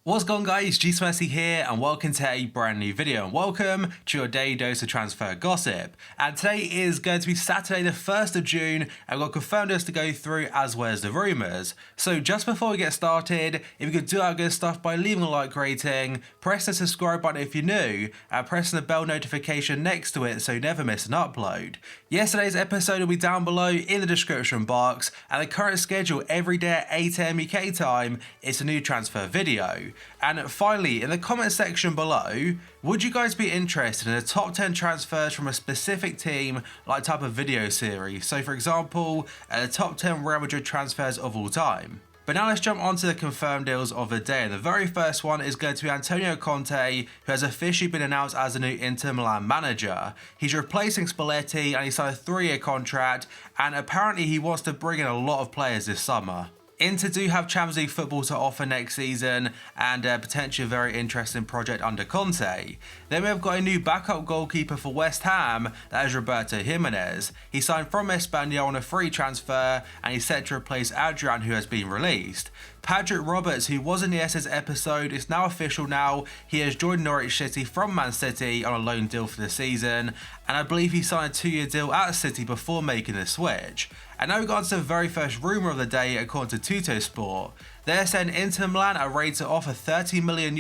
What's going on, guys? JOAO here and welcome to a brand new video and welcome to your daily dose of transfer gossip. And today is going to be Saturday the 1st of June and we've got confirmed us to go through as well as the rumours. So just before we get started, if you could do our good stuff by leaving a like rating, press the subscribe button if you're new and pressing the bell notification next to it so you never miss an upload. Yesterday's episode will be down below in the description box and the current schedule every day at 8 AM UK time is a new transfer video. And finally, in the comment section below, would you guys be interested in the top 10 transfers from a specific team, like type of video series? So for example, the top 10 Real Madrid transfers of all time. But now let's jump on to the confirmed deals of the day. And the very first one is going to be Antonio Conte, who has officially been announced as the new Inter Milan manager. He's replacing Spalletti and he signed a 3-year contract, and apparently he wants to bring in a lot of players this summer. Inter do have Champions League football to offer next season and potentially a very interesting project under Conte. Then we've got a new backup goalkeeper for West Ham, that is Roberto Jimenez. He signed from Espanyol on a free transfer and he's set to replace Adrian, who has been released. Patrick Roberts, who was in the SS episode, is now official now. He has joined Norwich City from Man City on a loan deal for the season, and I believe he signed a 2-year deal at City before making the switch. And now we got to the very first rumour of the day according to Tuttosport. They're saying Inter Milan are ready to offer €30 million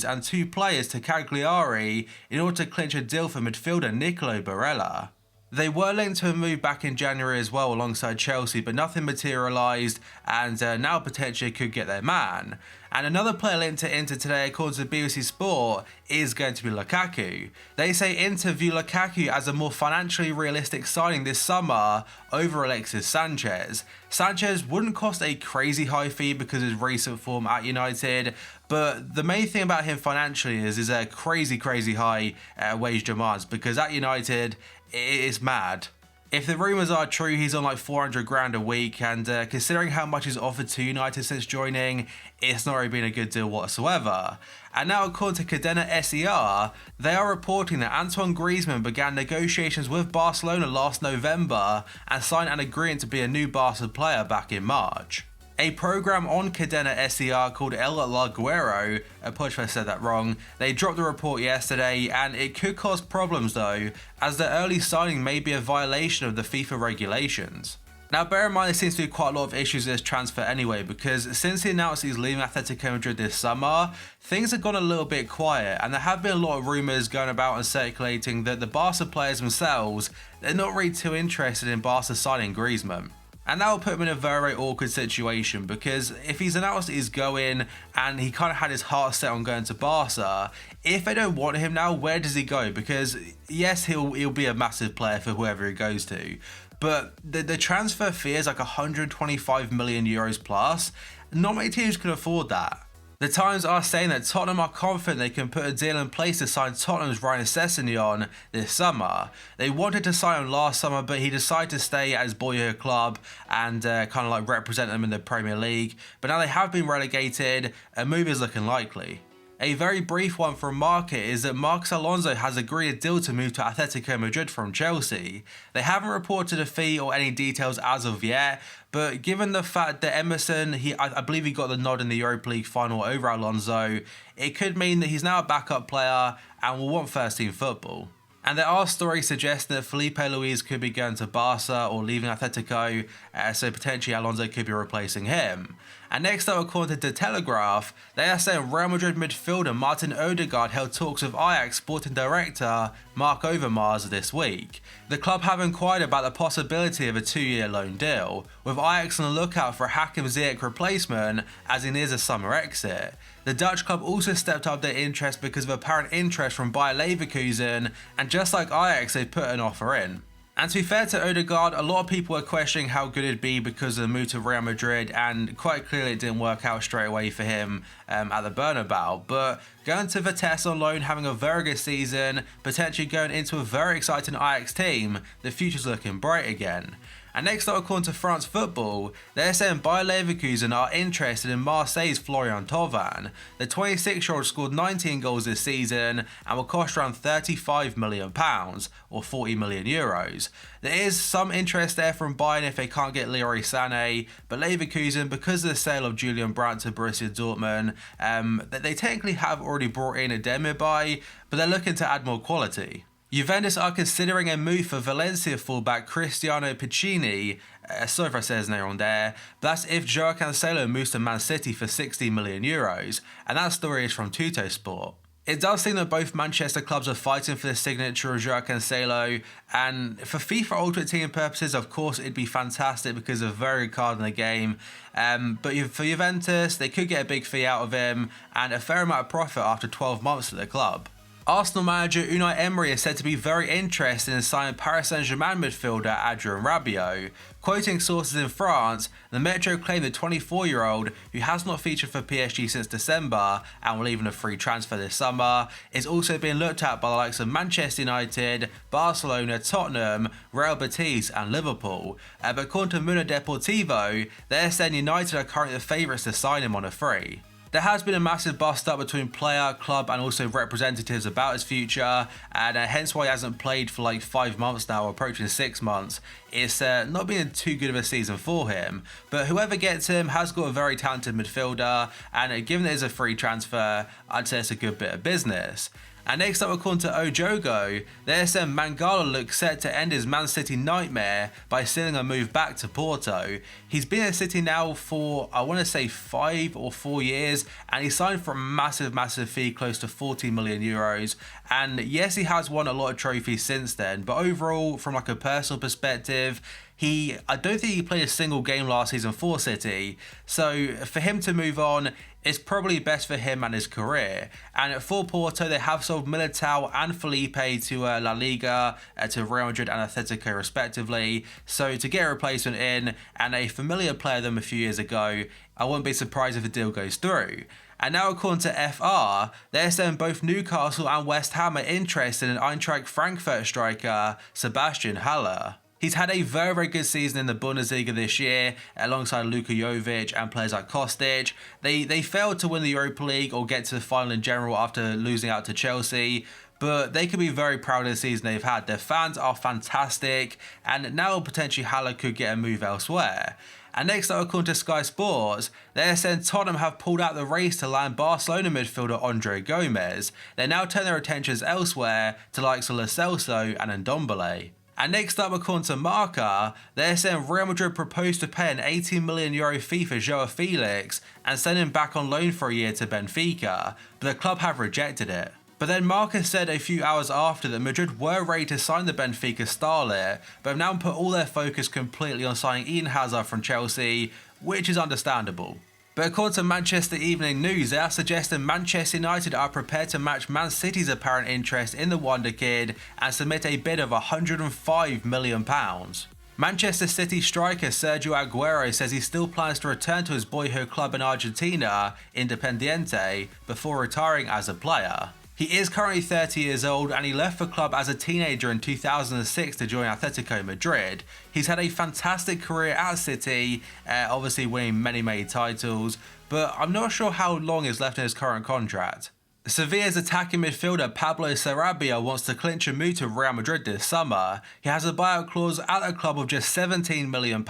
and 2 players to Cagliari in order to clinch a deal for midfielder Nicolo Barella. They were linked to a move back in January as well alongside Chelsea, but nothing materialised and now potentially could get their man. And another player linked to Inter today, according to BBC Sport, is going to be Lukaku. They say Inter view Lukaku as a more financially realistic signing this summer over Alexis Sanchez. Sanchez wouldn't cost a crazy high fee because of his recent form at United, but the main thing about him financially is a crazy high wage demands, because at United it is mad. If the rumours are true, he's on like 400 grand a week, and considering how much he's offered to United since joining, it's not really been a good deal whatsoever. And now according to Cadena SER, they are reporting that Antoine Griezmann began negotiations with Barcelona last November and signed an agreement to be a new Barca player back in March. A program on Cadena SER called El Laguero, apologies if I said that wrong, they dropped the report yesterday, and it could cause problems though, as the early signing may be a violation of the FIFA regulations. Now bear in mind there seems to be quite a lot of issues with this transfer anyway, because since he announced he's leaving Atletico Madrid this summer, things have gone a little bit quiet, and there have been a lot of rumours going about and circulating that the Barca players themselves, they're not really too interested in Barca signing Griezmann. And that will put him in a very awkward situation, because if he's announced that he's going and he kind of had his heart set on going to Barca, if they don't want him now, where does he go? Because yes, he'll be a massive player for whoever he goes to, but the transfer fee is like €125 million plus. Not many teams can afford that. The Times are saying that Tottenham are confident they can put a deal in place to sign Tottenham's Ryan Sessegnon this summer. They wanted to sign him last summer, but he decided to stay at his boyhood club and kind of like represent them in the Premier League. But now they have been relegated, a move is looking likely. A very brief one from Market is that Marcos Alonso has agreed a deal to move to Atletico Madrid from Chelsea. They haven't reported a fee or any details as of yet, but given the fact that Emerson, I believe he got the nod in the Europa League final over Alonso, it could mean that he's now a backup player and will want first team football. And there are stories suggesting that Felipe Luis could be going to Barca or leaving Atletico, so potentially Alonso could be replacing him. And next up, according to The Telegraph, they are saying Real Madrid midfielder Martin Odegaard held talks with Ajax sporting director Mark Overmars this week. The club have inquired about the possibility of a 2-year loan deal, with Ajax on the lookout for a Hakim Ziyech replacement as he nears a summer exit. The Dutch club also stepped up their interest because of apparent interest from Bayer Leverkusen, and just like Ajax, they put an offer in. And to be fair to Odegaard, a lot of people were questioning how good it'd be because of the move to Real Madrid, and quite clearly it didn't work out straight away for him at the Bernabeu. But going to Vitesse on loan, having a very good season, potentially going into a very exciting Ajax team, the future's looking bright again. And next up, according to France Football, they're saying Bayer Leverkusen are interested in Marseille's Florian Thauvin. The 26-year-old scored 19 goals this season and will cost around £35 million, or 40 million euros. There is some interest there from Bayern if they can't get Leroy Sané, but Leverkusen, because of the sale of Julian Brandt to Borussia Dortmund, they technically have already brought in a Demirbay, but they're looking to add more quality. Juventus are considering a move for Valencia fullback Cristiano Piccini. Sorry if I said his name wrong there, but that's if Joao Cancelo moves to Man City for 60 million euros, and that story is from Tuttosport. It does seem that both Manchester clubs are fighting for the signature of Joao Cancelo, and for FIFA Ultimate Team purposes, of course, it'd be fantastic because of a very good card in the game. But for Juventus, they could get a big fee out of him and a fair amount of profit after 12 months at the club. Arsenal manager Unai Emery is said to be very interested in signing Paris Saint-Germain midfielder Adrien Rabiot. Quoting sources in France, the Metro claimed the 24-year-old, who has not featured for PSG since December and will even a free transfer this summer, is also being looked at by the likes of Manchester United, Barcelona, Tottenham, Real Betis and Liverpool. But according to Mundo Deportivo, they're saying United are currently the favourites to sign him on a free. There has been a massive bust up between player, club and also representatives about his future, and hence why he hasn't played for like 5 months now, approaching 6 months. It's not been too good of a season for him, but whoever gets him has got a very talented midfielder, and given it is a free transfer, I'd say it's a good bit of business. And next up, according to Ojogo, they're saying Mangala looks set to end his Man City nightmare by sealing a move back to Porto. He's been at City now for, I want to say 5 or 4 years, and he signed for a massive fee, close to 40 million euros. And yes, he has won a lot of trophies since then, but overall, from like a personal perspective, I don't think he played a single game last season for City, so for him to move on, it's probably best for him and his career. And for Porto, they have sold Militao and Felipe to La Liga, to Real Madrid and Atletico respectively, so to get a replacement in, and a familiar player them a few years ago, I wouldn't be surprised if the deal goes through. And now according to FR, they're saying both Newcastle and West Ham are interested in Eintracht Frankfurt striker Sebastian Haller. He's had a very good season in the Bundesliga this year, alongside Luka Jovic and players like Kostic. They failed to win the Europa League or get to the final in general after losing out to Chelsea, but they could be very proud of the season they've had. Their fans are fantastic, and now potentially Haller could get a move elsewhere. And next up, according to Sky Sports, they're saying Tottenham have pulled out the race to land Barcelona midfielder Andre Gomez. They now turn their attentions elsewhere to likes of Lo Celso and Ndombele. And next up, according to Marca, they're saying Real Madrid proposed to pay an €18 million fee for JOAO FELIX and send him back on loan for a year to Benfica, but the club have rejected it. But then Marca said a few hours after that Madrid were ready to sign the Benfica starlet, but have now put all their focus completely on signing Eden Hazard from Chelsea, which is understandable. But according to Manchester Evening News, they are suggesting Manchester United are prepared to match Man City's apparent interest in the Wonder Kid and submit a bid of £105 million. Manchester City striker Sergio Aguero says he still plans to return to his boyhood club in Argentina, Independiente, before retiring as a player. He is currently 30 years old and he left the club as a teenager in 2006 to join Atletico Madrid. He's had a fantastic career at City, obviously winning many titles, but I'm not sure how long is left in his current contract. Sevilla's attacking midfielder Pablo Sarabia wants to clinch a move to Real Madrid this summer. He has a buyout clause at the club of just £17 million,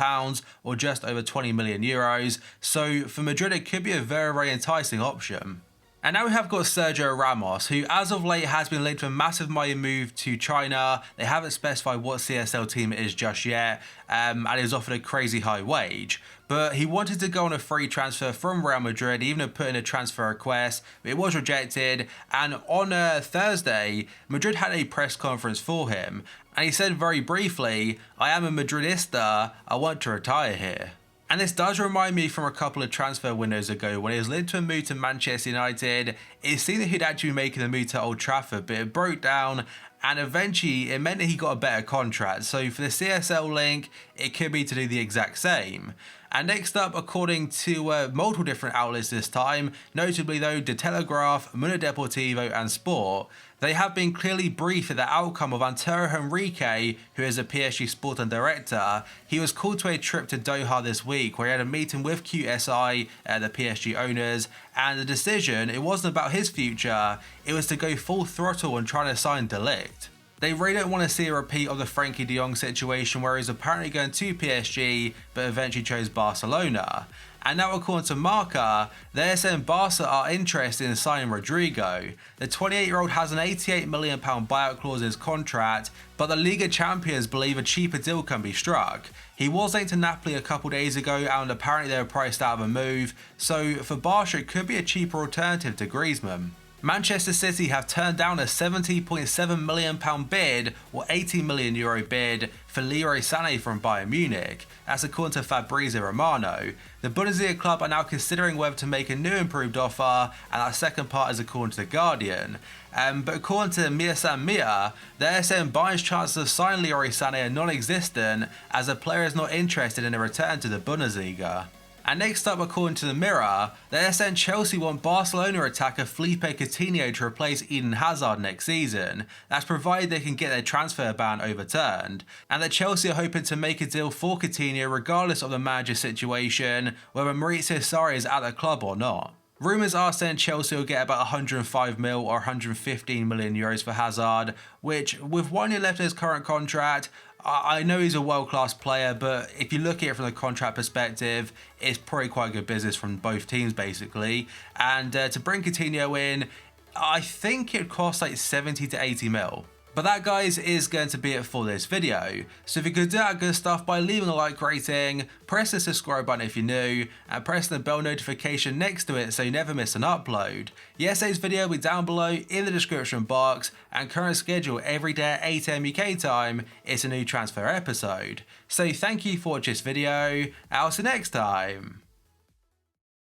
or just over 20 million euros, so for Madrid it could be a very enticing option. And now we have got Sergio Ramos, who as of late has been linked to a massive money move to China. They haven't specified what CSL team it is just yet, and he was offered a crazy high wage. But he wanted to go on a free transfer from Real Madrid, even put in a transfer request, but it was rejected. And on Thursday, Madrid had a press conference for him, and he said very briefly, "I am a Madridista, I want to retire here." And this does remind me from a couple of transfer windows ago when he was linked to a move to Manchester United. It seemed that he'd actually be making the move to Old Trafford, but it broke down, and eventually it meant that he got a better contract. So for the CSL link, it could be to do the exact same. And next up, according to multiple different outlets this time, notably though De Telegraph, Mundo Deportivo and Sport, they have been clearly briefed at the outcome of Antero Henrique, who is a PSG sporting director. He was called to a trip to Doha this week where he had a meeting with QSI, the PSG owners, and the decision, it wasn't about his future, it was to go full throttle and try to sign De Ligt. They really don't want to see a repeat of the Frankie de Jong situation where he's apparently going to PSG but eventually chose Barcelona. And now according to Marca, they're saying Barca are interested in signing Rodrigo. The 28-year-old has an £88 million buyout clause in his contract, but the Liga champions believe a cheaper deal can be struck. He was linked to Napoli a couple days ago and apparently they were priced out of a move, so for Barca it could be a cheaper alternative to Griezmann. Manchester City have turned down a £70.7 million bid or €80 million bid for Leroy Sané from Bayern Munich. That's according to Fabrizio Romano. The Bundesliga club are now considering whether to make a new improved offer, and that second part is according to The Guardian. But according to Mia San Mia, they're saying Bayern's chances of signing Leroy Sané are non-existent as the player is not interested in a return to the Bundesliga. And next up, according to the Mirror, they're saying Chelsea want Barcelona attacker Felipe Coutinho to replace Eden Hazard next season. That's provided they can get their transfer ban overturned. And that Chelsea are hoping to make a deal for Coutinho regardless of the manager's situation, whether Maurizio Sarri is at the club or not. Rumours are saying Chelsea will get about 105 mil or 115 million euros for Hazard, which, with 1 year left in his current contract, I know he's a world-class player, but if you look at it from the contract perspective, it's probably quite good business from both teams, basically. And to bring Coutinho in, I think it costs like 70 to 80 mil. But that, guys, is going to be it for this video. So if you could do that good stuff by leaving a like rating, press the subscribe button if you're new, and press the bell notification next to it so you never miss an upload. Yesterday's video will be down below in the description box, and current schedule every day at 8 AM UK time is a new transfer episode. So thank you for watching this video, and I'll see you next time.